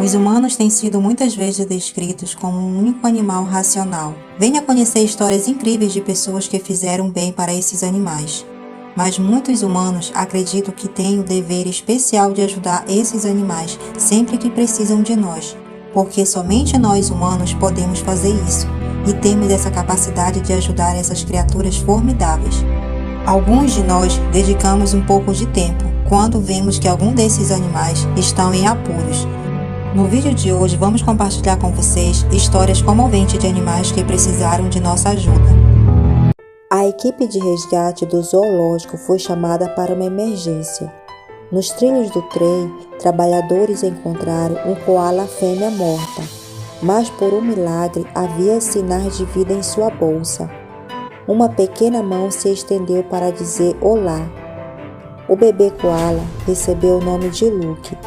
Os humanos têm sido muitas vezes descritos como um único animal racional. Venha conhecer histórias incríveis de pessoas que fizeram bem para esses animais. Mas muitos humanos acreditam que têm o dever especial de ajudar esses animais sempre que precisam de nós, porque somente nós humanos podemos fazer isso e temos essa capacidade de ajudar essas criaturas formidáveis. Alguns de nós dedicamos um pouco de tempo quando vemos que algum desses animais estão em apuros. No vídeo de hoje vamos compartilhar com vocês histórias comoventes de animais que precisaram de nossa ajuda. A equipe de resgate do zoológico foi chamada para uma emergência. Nos trilhos do trem, trabalhadores encontraram um coala fêmea morta, mas por um milagre havia sinais de vida em sua bolsa. Uma pequena mão se estendeu para dizer olá. O bebê coala recebeu o nome de Luke.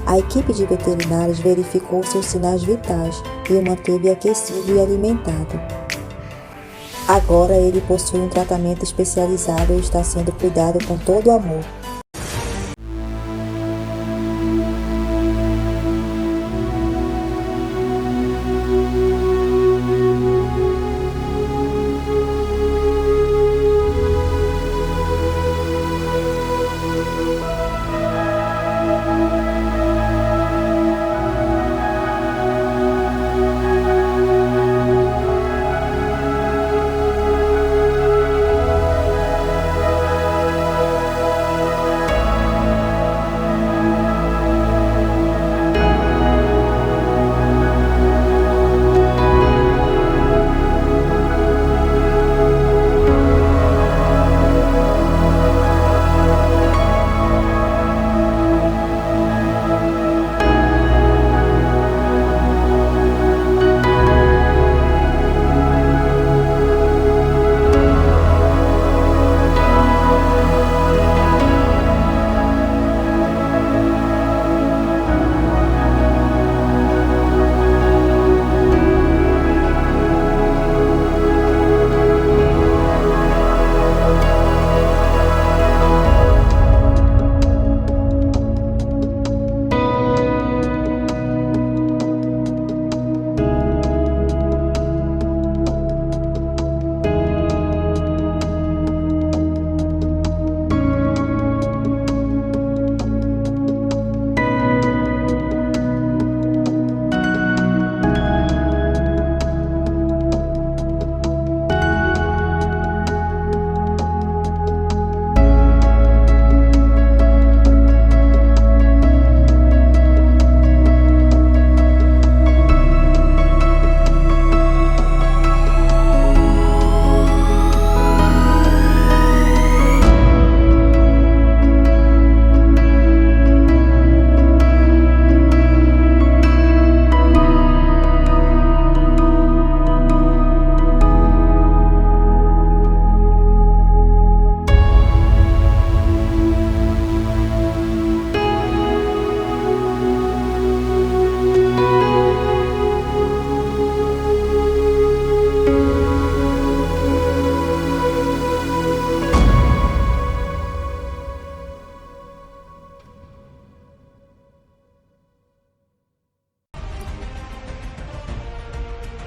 A equipe de veterinários verificou seus sinais vitais e o manteve aquecido e alimentado. Agora ele possui um tratamento especializado e está sendo cuidado com todo amor.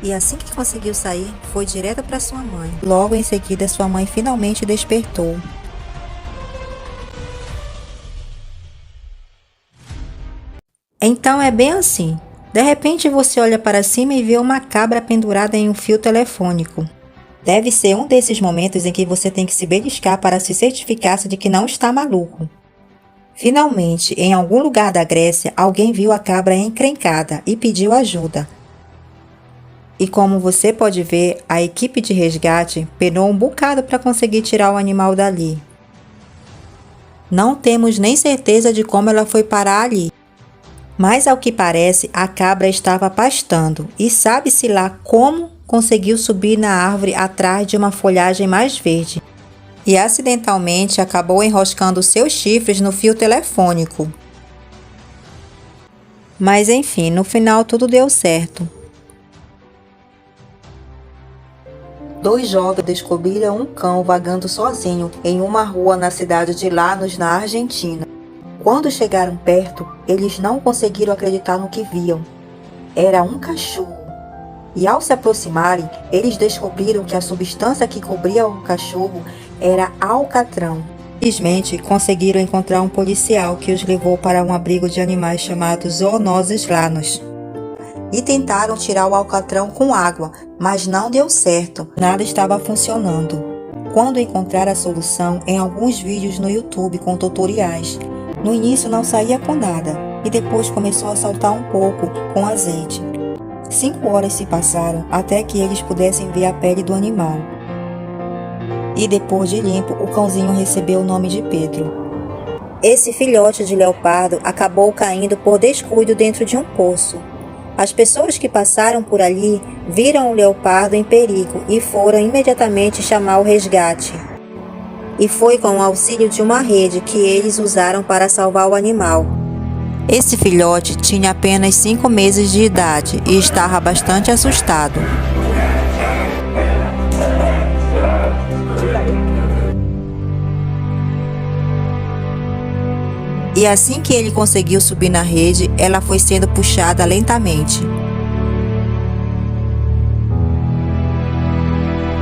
E assim que conseguiu sair, foi direto para sua mãe. Logo em seguida, sua mãe finalmente despertou. Então é bem assim. De repente você olha para cima e vê uma cabra pendurada em um fio telefônico. Deve ser um desses momentos em que você tem que se beliscar para se certificar de que não está maluco. Finalmente, em algum lugar da Grécia, alguém viu a cabra encrencada e pediu ajuda. E como você pode ver, a equipe de resgate penou um bocado para conseguir tirar o animal dali. Não temos nem certeza de como ela foi parar ali. Mas ao que parece, a cabra estava pastando e sabe-se lá como conseguiu subir na árvore atrás de uma folhagem mais verde. E acidentalmente acabou enroscando seus chifres no fio telefônico. Mas enfim, no final tudo deu certo. 2 jovens descobriram um cão vagando sozinho em uma rua na cidade de Lanús, na Argentina. Quando chegaram perto, eles não conseguiram acreditar no que viam. Era um cachorro. E ao se aproximarem, eles descobriram que a substância que cobria o cachorro era alcatrão. Felizmente, conseguiram encontrar um policial que os levou para um abrigo de animais chamado Zoonoses Lanos. E tentaram tirar o alcatrão com água, mas não deu certo, nada estava funcionando. Quando encontraram a solução em alguns vídeos no YouTube com tutoriais, no início não saía com nada e depois começou a saltar um pouco com azeite. 5 horas se passaram até que eles pudessem ver a pele do animal. E depois de limpo, o cãozinho recebeu o nome de Pedro. Esse filhote de leopardo acabou caindo por descuido dentro de um poço. As pessoas que passaram por ali viram o leopardo em perigo e foram imediatamente chamar o resgate. E foi com o auxílio de uma rede que eles usaram para salvar o animal. Esse filhote tinha apenas 5 meses de idade e estava bastante assustado. E assim que ele conseguiu subir na rede, ela foi sendo puxada lentamente.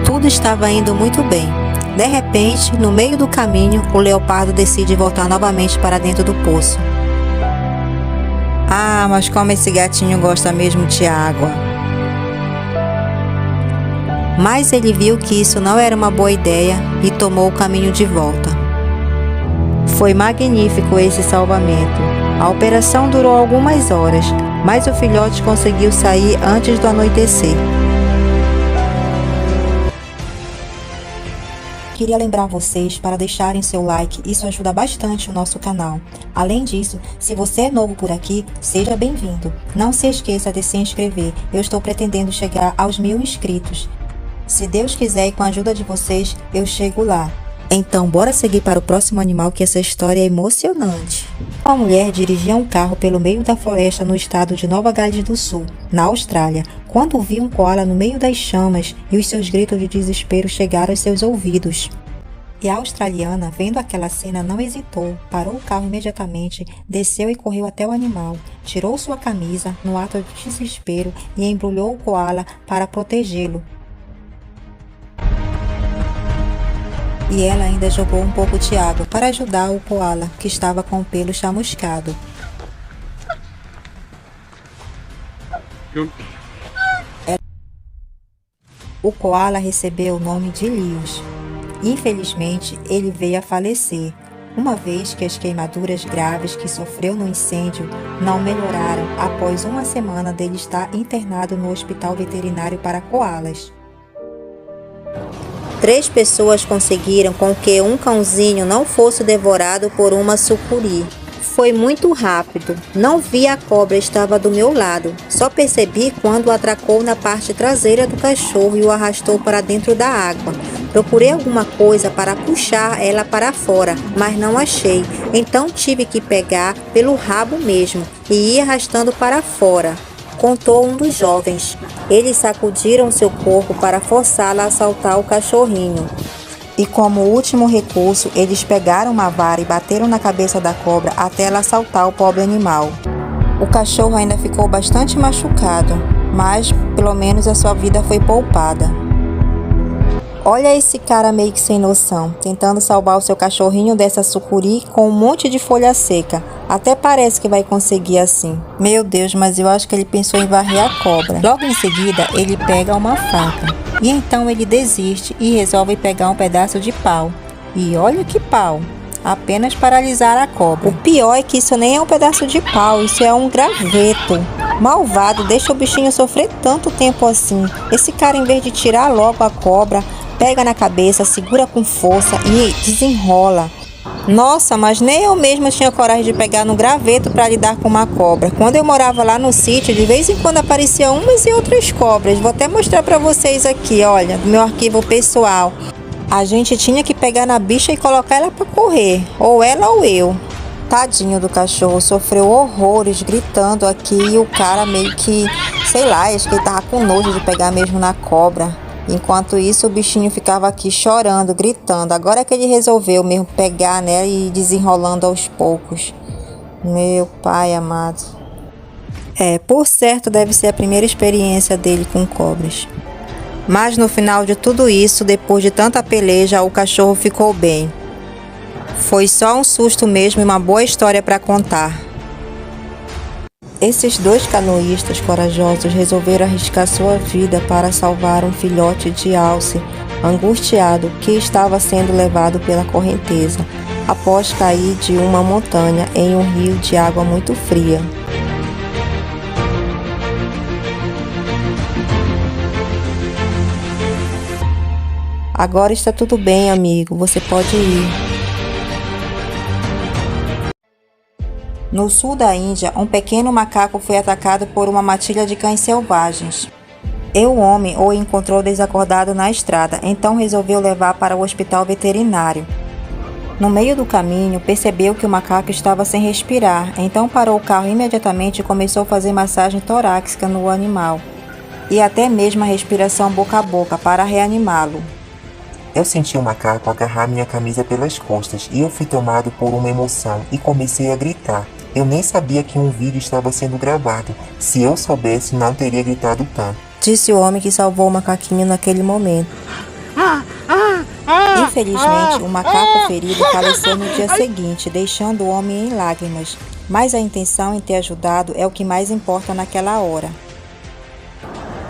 Tudo estava indo muito bem. De repente, no meio do caminho, o leopardo decide voltar novamente para dentro do poço. Ah, mas como esse gatinho gosta mesmo de água. Mas ele viu que isso não era uma boa ideia e tomou o caminho de volta. Foi magnífico esse salvamento. A operação durou algumas horas, mas o filhote conseguiu sair antes do anoitecer. Queria lembrar vocês para deixarem seu like, isso ajuda bastante o nosso canal. Além disso, se você é novo por aqui, seja bem-vindo. Não se esqueça de se inscrever, eu estou pretendendo chegar aos 1000 inscritos. Se Deus quiser e com a ajuda de vocês, eu chego lá. Então, bora seguir para o próximo animal, que essa história é emocionante. Uma mulher dirigia um carro pelo meio da floresta no estado de Nova Gales do Sul, na Austrália, quando viu um koala no meio das chamas e os seus gritos de desespero chegaram aos seus ouvidos. E a australiana, vendo aquela cena, não hesitou, parou o carro imediatamente, desceu e correu até o animal, tirou sua camisa no ato de desespero e embrulhou o koala para protegê-lo. E ela ainda jogou um pouco de água para ajudar o koala, que estava com o pelo chamuscado. O koala recebeu o nome de Lios. Infelizmente, ele veio a falecer, uma vez que as queimaduras graves que sofreu no incêndio não melhoraram após uma semana dele estar internado no hospital veterinário para koalas. 3 pessoas conseguiram com que um cãozinho não fosse devorado por uma sucuri. Foi muito rápido. Não vi a cobra, estava do meu lado. Só percebi quando atracou na parte traseira do cachorro e o arrastou para dentro da água. Procurei alguma coisa para puxar ela para fora, mas não achei. Então tive que pegar pelo rabo mesmo e ir arrastando para fora. Contou um dos jovens. Eles sacudiram seu corpo para forçá-la a soltar o cachorrinho. E como último recurso, eles pegaram uma vara e bateram na cabeça da cobra até ela saltar o pobre animal. O cachorro ainda ficou bastante machucado, mas pelo menos a sua vida foi poupada. Olha esse cara meio que sem noção, tentando salvar o seu cachorrinho dessa sucuri com um monte de folha seca. Até parece que vai conseguir assim. Meu Deus, mas eu acho que ele pensou em varrer a cobra. Logo em seguida, ele pega uma faca. E então ele desiste e resolve pegar um pedaço de pau. E olha que pau! Apenas para alisar a cobra. O pior é que isso nem é um pedaço de pau, isso é um graveto. Malvado, deixa o bichinho sofrer tanto tempo assim. Esse cara, em vez de tirar logo a cobra, pega na cabeça, segura com força e desenrola. Nossa, mas nem eu mesma tinha coragem de pegar no graveto para lidar com uma cobra. Quando eu morava lá no sítio, de vez em quando apareciam umas e outras cobras. Vou até mostrar para vocês aqui, olha, do meu arquivo pessoal. A gente tinha que pegar na bicha e colocar ela para correr, ou ela ou eu. Tadinho do cachorro, sofreu horrores gritando aqui e o cara meio que, sei lá, acho que ele tava com nojo de pegar mesmo na cobra. Enquanto isso, o bichinho ficava aqui chorando, gritando. Agora é que ele resolveu mesmo pegar nela e ir desenrolando aos poucos. Meu pai amado. Por certo deve ser a primeira experiência dele com cobras. Mas no final de tudo isso, depois de tanta peleja, o cachorro ficou bem. Foi só um susto mesmo e uma boa história para contar. Esses dois canoístas corajosos resolveram arriscar sua vida para salvar um filhote de alce angustiado que estava sendo levado pela correnteza após cair de uma montanha em um rio de água muito fria. Agora está tudo bem, amigo. Você pode ir. No sul da Índia, um pequeno macaco foi atacado por uma matilha de cães selvagens. O homem o encontrou desacordado na estrada, então resolveu levar para o hospital veterinário. No meio do caminho, percebeu que o macaco estava sem respirar, então parou o carro imediatamente e começou a fazer massagem torácica no animal, e até mesmo a respiração boca a boca para reanimá-lo. Eu senti o macaco agarrar minha camisa pelas costas e eu fui tomado por uma emoção e comecei a gritar. Eu nem sabia que um vídeo estava sendo gravado. Se eu soubesse, não teria gritado tanto. Disse o homem que salvou o macaquinho naquele momento. Infelizmente, o macaco ferido faleceu no dia seguinte, deixando o homem em lágrimas. Mas a intenção em ter ajudado é o que mais importa naquela hora.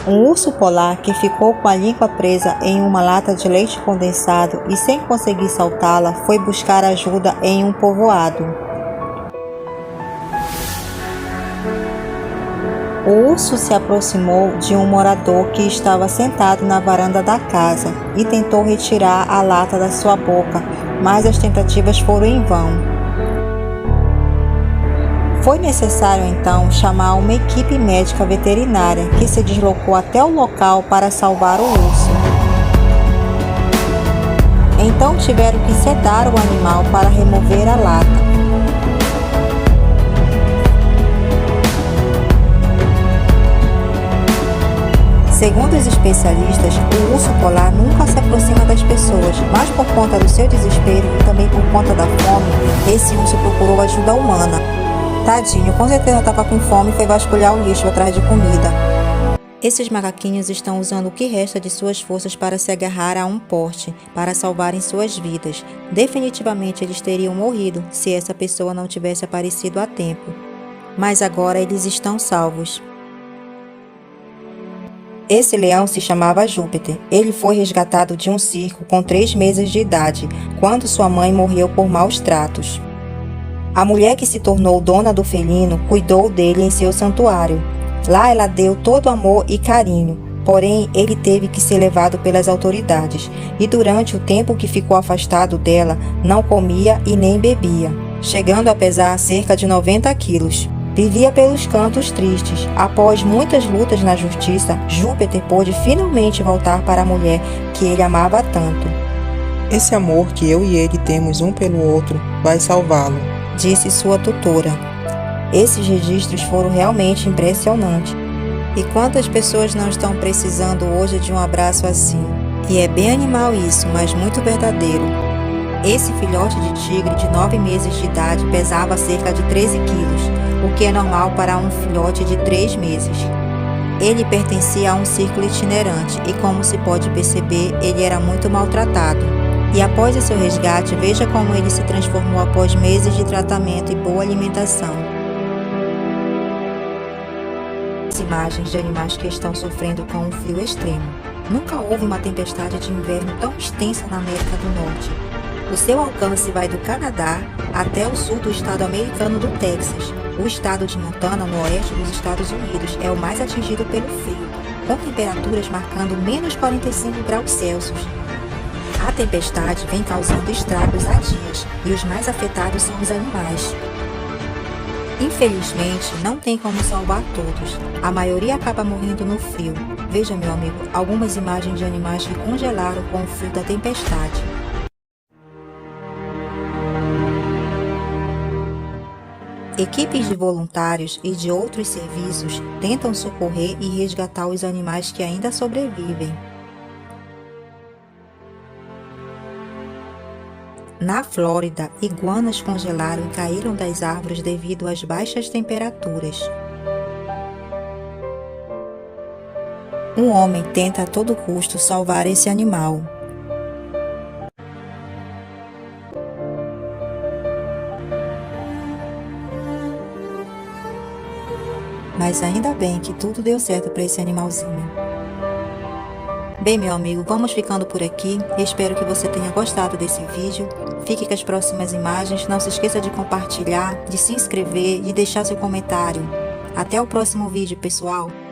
Um urso polar que ficou com a língua presa em uma lata de leite condensado e sem conseguir saltá-la foi buscar ajuda em um povoado. O urso se aproximou de um morador que estava sentado na varanda da casa e tentou retirar a lata da sua boca, mas as tentativas foram em vão. Foi necessário então chamar uma equipe médica veterinária que se deslocou até o local para salvar o urso. Então tiveram que sedar o animal para remover a lata. Segundo os especialistas, o urso polar nunca se aproxima das pessoas, mas por conta do seu desespero e também por conta da fome, esse urso procurou ajuda humana. Tadinho, com certeza estava com fome e foi vasculhar o lixo atrás de comida. Esses macaquinhos estão usando o que resta de suas forças para se agarrar a um poste, para salvarem suas vidas. Definitivamente eles teriam morrido se essa pessoa não tivesse aparecido a tempo. Mas agora eles estão salvos. Esse leão se chamava Júpiter. Ele foi resgatado de um circo com 3 meses de idade, quando sua mãe morreu por maus tratos. A mulher que se tornou dona do felino cuidou dele em seu santuário. Lá ela deu todo amor e carinho, porém ele teve que ser levado pelas autoridades e durante o tempo que ficou afastado dela, não comia e nem bebia, chegando a pesar cerca de 90 quilos. Vivia pelos cantos tristes. Após muitas lutas na justiça, Júpiter pôde finalmente voltar para a mulher que ele amava tanto. Esse amor que eu e ele temos um pelo outro vai salvá-lo, disse sua tutora. Esses registros foram realmente impressionantes. E quantas pessoas não estão precisando hoje de um abraço assim? E é bem animal isso, mas muito verdadeiro. Esse filhote de tigre de 9 meses de idade pesava cerca de 13 quilos, o que é normal para um filhote de 3 meses. Ele pertencia a um círculo itinerante e, como se pode perceber, ele era muito maltratado. E após o seu resgate, veja como ele se transformou após meses de tratamento e boa alimentação. As imagens de animais que estão sofrendo com um frio extremo. Nunca houve uma tempestade de inverno tão extensa na América do Norte. O seu alcance vai do Canadá até o sul do estado americano do Texas. O estado de Montana, no oeste dos Estados Unidos, é o mais atingido pelo frio, com temperaturas marcando menos 45 graus Celsius. A tempestade vem causando estragos há dias e os mais afetados são os animais. Infelizmente, não tem como salvar todos. A maioria acaba morrendo no frio. Veja, meu amigo, algumas imagens de animais que congelaram com o frio da tempestade. Equipes de voluntários e de outros serviços tentam socorrer e resgatar os animais que ainda sobrevivem. Na Flórida, iguanas congelaram e caíram das árvores devido às baixas temperaturas. Um homem tenta a todo custo salvar esse animal. Mas ainda bem que tudo deu certo para esse animalzinho. Bem, meu amigo, vamos ficando por aqui. Espero que você tenha gostado desse vídeo. Fique com as próximas imagens. Não se esqueça de compartilhar, de se inscrever e deixar seu comentário. Até o próximo vídeo, pessoal!